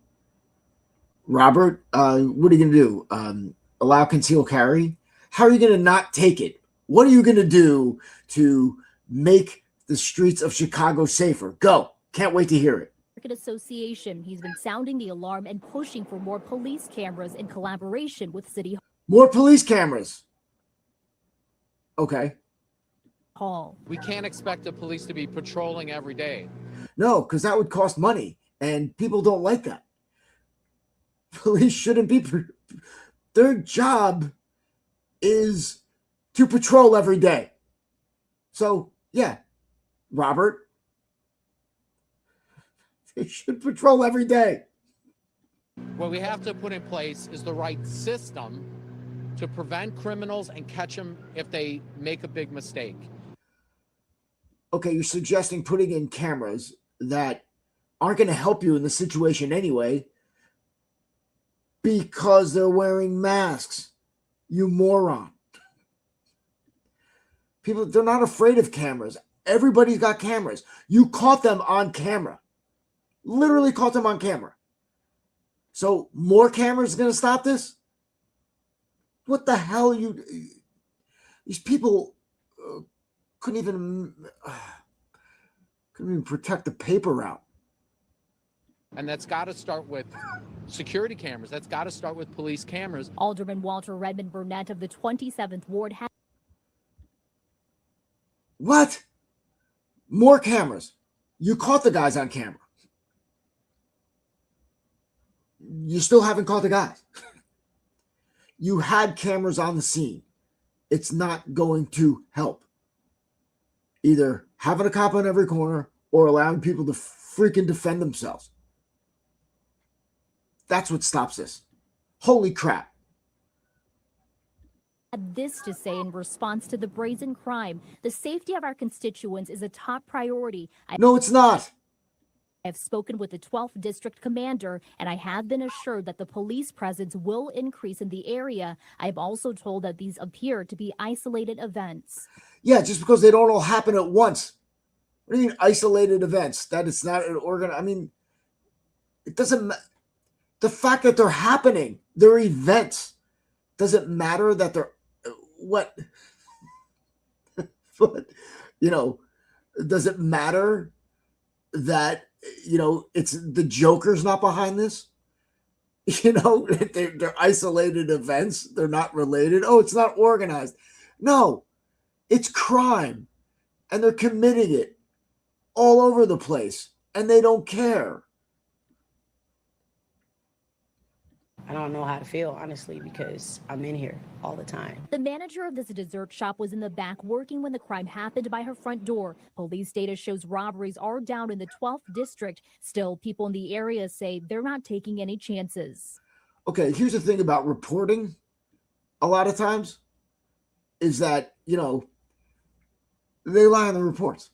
Robert, what are you going to do? Allow concealed carry? How are you going to not take it? What are you going to do to make the streets of Chicago safer? Go. Can't wait to hear it. Association. He's been sounding the alarm and pushing for more police cameras in collaboration with City More police cameras. Okay. Hall. We can't expect the police to be patrolling every day. No, because that would cost money, and people don't like that. Police shouldn't be. Their job is to patrol every day. So, yeah, Robert, they should patrol every day. What we have to put in place is the right system to prevent criminals and catch them if they make a big mistake. Okay, you're suggesting putting in cameras that aren't going to help you in the situation anyway because they're wearing masks. You moron. People, they're not afraid of cameras. Everybody's got cameras. You caught them on camera. Literally caught them on camera. So more cameras going to stop this? What the hell these people couldn't even protect the paper route. And that's got to start with security cameras. That's got to start with police cameras. Alderman Walter Redmond Burnett of the 27th Ward has. What? More cameras. You caught the guys on camera. You still haven't caught the guys. You had cameras on the scene. It's not going to help. Either having a cop on every corner or allowing people to freaking defend themselves. That's what stops this. Holy crap. Had this to say in response to the brazen crime: the safety of our constituents is a top priority. No, it's not. I have spoken with the 12th District Commander, and I have been assured that the police presence will increase in the area. I have also told that these appear to be isolated events. Yeah, just because they don't all happen at once. What do you mean isolated events? That it's not an organ. I mean, it doesn't. The fact that they're happening, they're events. Doesn't matter that they're what. But does it matter that it's the Joker's not behind this? They're isolated events. They're not related. Oh, it's not organized. No, it's crime, and they're committing it all over the place, and they don't care. I don't know how to feel, honestly, because I'm in here all the time. The manager of this dessert shop was in the back working when the crime happened by her front door. Police data shows robberies are down in the 12th district. Still, people in the area say they're not taking any chances. Okay, here's the thing about reporting a lot of times is that, they lie on the reports,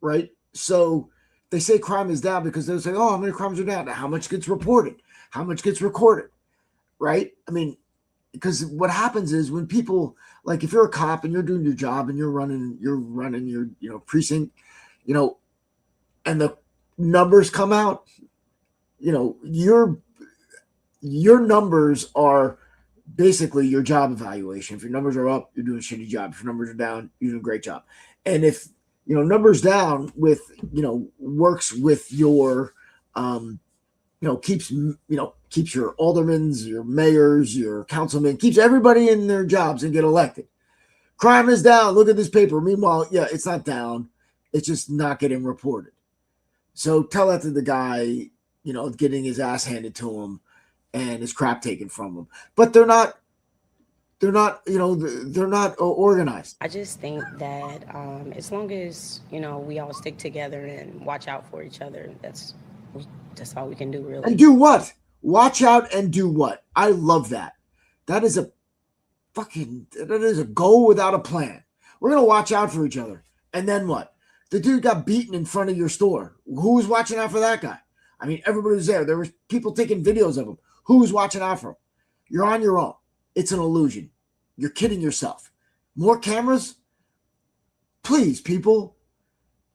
right? So they say crime is down because they'll say, oh, how many crimes are down? How much gets reported? How much gets recorded, right? I mean, because what happens is when people, like if you're a cop and you're doing your job and you're running your precinct, and the numbers come out, your numbers are basically your job evaluation. If your numbers are up, you're doing a shitty job. If your numbers are down, you're doing a great job. And if, numbers down with, works with your, keeps your aldermans, your mayors, your councilmen, keeps everybody in their jobs and get elected. Crime is down. Look at this paper. Meanwhile, yeah, it's not down. It's just not getting reported. So tell that to the guy, getting his ass handed to him and his crap taken from him. But they're not organized. I just think that as long as, we all stick together and watch out for each other, that's all we can do, really. And do what? Watch out and do what? I love that. That is a goal without a plan. We're going to watch out for each other. And then what? The dude got beaten in front of your store. Who was watching out for that guy? I mean, everybody was there. There were people taking videos of him. Who was watching out for him? You're on your own. It's an illusion. You're kidding yourself. More cameras? Please, people.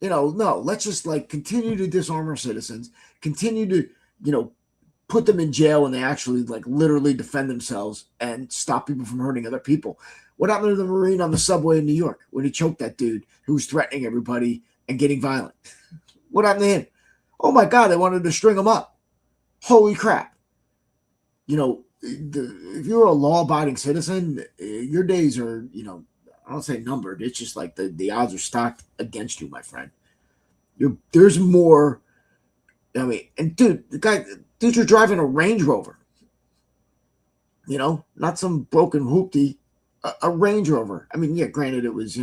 No, let's just continue to disarm our citizens, continue to, put them in jail when they actually literally defend themselves and stop people from hurting other people. What happened to the Marine on the subway in New York when he choked that dude who was threatening everybody and getting violent? What happened to him? Oh my God, they wanted to string him up. Holy crap. If you're a law-abiding citizen, your days are, I don't say numbered. It's just the odds are stacked against you, my friend. There's more. I mean, and dude, you're driving a Range Rover. Not some broken hoopty, a Range Rover. I mean, yeah, granted it was,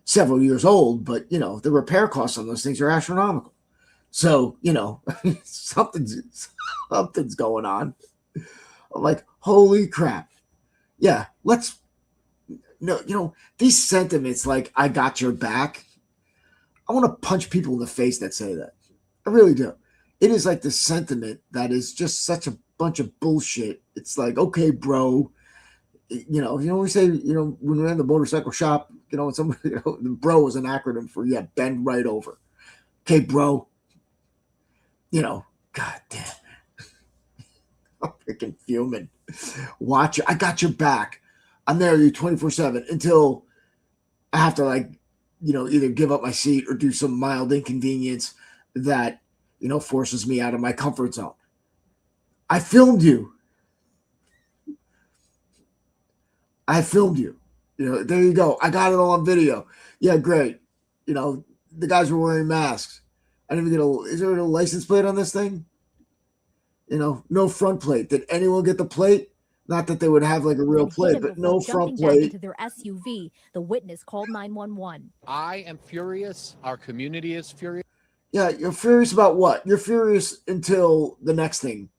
several years old, but the repair costs on those things are astronomical. So, something's going on. I'm like, holy crap. Yeah, these sentiments I got your back. I want to punch people in the face that say that. I really do. It is the sentiment that is just such a bunch of bullshit. It's okay, bro. We say, when we're in the motorcycle shop, somebody, the bro is an acronym for, bend right over. Okay, bro. God damn. I'm freaking fuming. Watch it. I got your back. I'm there with you 24/7 until I have to, like, you know, either give up my seat or do some mild inconvenience that, you know, forces me out of my comfort zone. I filmed you. I filmed you. You know, there you go. I got it all on video. Yeah, great. You know, the guys were wearing masks. I didn't even get is there a license plate on this thing? You know, no front plate. Did anyone get the plate? Not that they would have like a real plate, but no front plate. Into their SUV, the witness called 911. I am furious. Our community is furious. Yeah, you're furious about what? You're furious until the next thing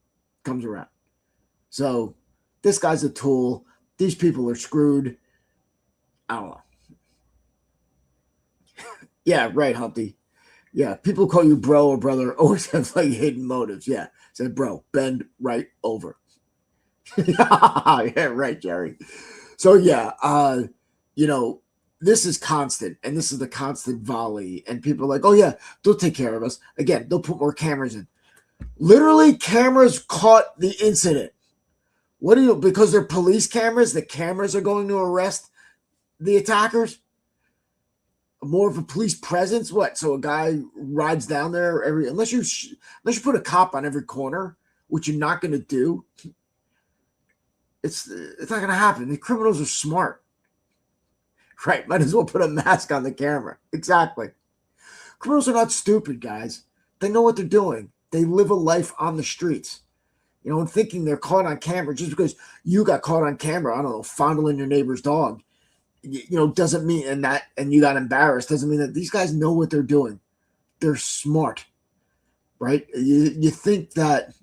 comes around. So this guy's a tool. These people are screwed. I don't know. Yeah, right, Humpty. Yeah, people call you bro or brother always have like hidden motives. Yeah, said bro, bend right over. Yeah, right, Jerry. So yeah, you know, this is constant, and this is the constant volley, and people are like, oh yeah, they'll take care of us. Again, they'll put more cameras in. Literally, cameras caught the incident. What do you, because they're police cameras, the cameras are going to arrest the attackers? More of a police presence? What? So a guy rides down there unless you put a cop on every corner, which you're not going to do. It's not going to happen. The criminals are smart. Right. Might as well put a mask on the camera. Exactly. Criminals are not stupid, guys. They know what they're doing. They live a life on the streets. You know, and thinking they're caught on camera just because you got caught on camera, I don't know, fondling your neighbor's dog, you know, doesn't mean, and you got embarrassed, doesn't mean that these guys know what they're doing. They're smart, right? You think that,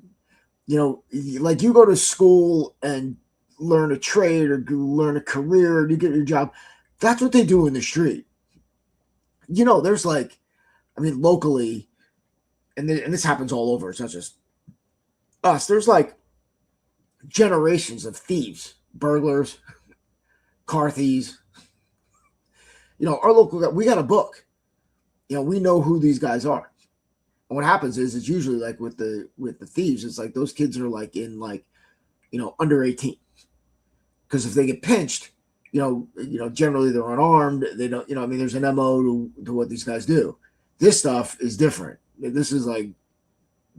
you know, like you go to school and learn a trade or learn a career or you get your job. That's what they do in the street. You know, there's like, I mean, locally, and this happens all over. It's not just us. There's like generations of thieves, burglars, car thieves. You know, our local guy, we got a book. You know, we know who these guys are. And what happens is it's usually like with the thieves, it's like those kids are like in like, you know, under 18. Because if they get pinched, you know, generally they're unarmed. They don't, you know, I mean, there's an MO to what these guys do. This stuff is different. This is like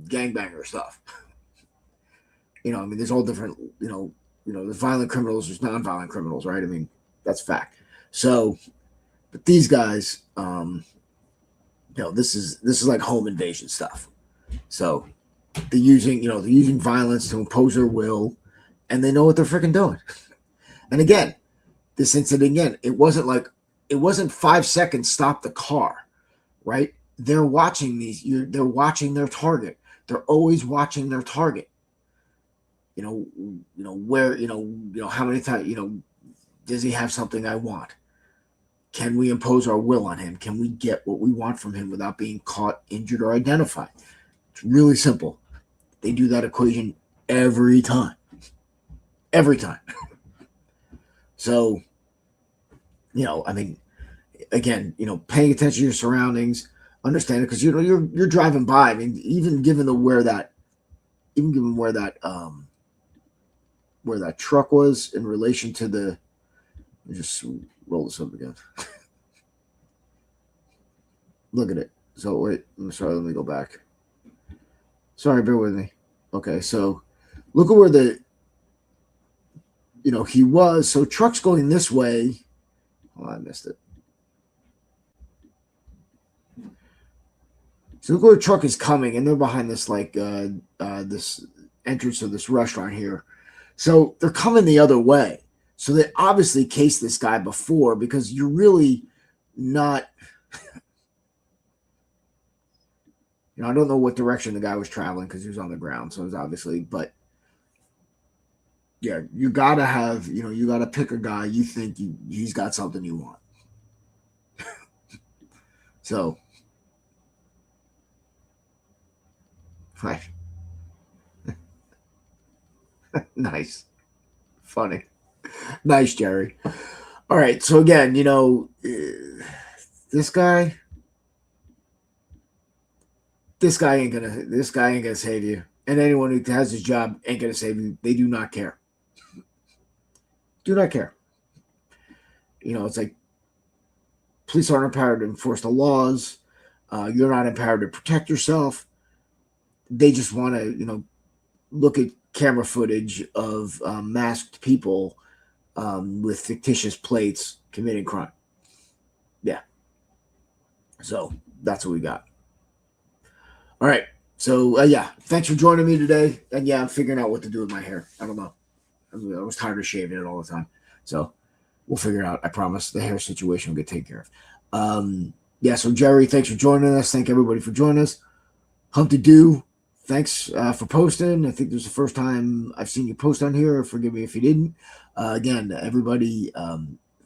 gangbanger stuff. You know, I mean, there's all different, you know, there's violent criminals, there's non-violent criminals, right? I mean, that's fact. So, but these guys, you know, this is like home invasion stuff. So they're using violence to impose their will, and they know what they're freaking doing. And again, this incident again, it wasn't 5 seconds stop the car, right? They're watching they're watching their target. They're always watching their target. You know where, you know how many times, you know, does he have something I want? Can we impose our will on him? Can we get what we want from him without being caught, injured, or identified? It's really simple. They do that equation every time. Every time. So, you know, I mean, again, you know, paying attention to your surroundings, understand it, because you know you're driving by. I mean, even given where that truck was in relation to the, let me just roll this up again. Look at it. So wait, I'm sorry, let me go back. Sorry, bear with me. Okay, so look at where he was. So truck's going this way. Oh, I missed it. So look where the truck is coming, and they're behind this this entrance of this restaurant here. So they're coming the other way. So they obviously cased this guy before, because you're really not. I don't know what direction the guy was traveling because he was on the ground. So it was obviously, but yeah, you gotta have, you gotta pick a guy you think he's got something you want. So, right. Nice. Funny. Nice, Jerry. All right. So again, this guy, This guy ain't gonna save you. And anyone who has his job ain't gonna save you. They do not care. Do not care. You know, it's like police aren't empowered to enforce the laws. You're not empowered to protect yourself. They just want to, you know, look at camera footage of masked people with fictitious plates committing crime. Yeah. So that's what we got. All right. So, yeah, thanks for joining me today. And, yeah, I'm figuring out what to do with my hair. I don't know. I was tired of shaving it all the time. So we'll figure it out. I promise the hair situation will get taken care of. Yeah, so, Jerry, thanks for joining us. Thank everybody for joining us. Humpty Doo, thanks for posting. I think this is the first time I've seen you post on here. Forgive me if you didn't. Again, everybody,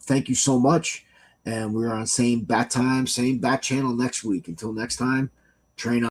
thank you so much. And we're on same bat time, same bat channel next week. Until next time, train on.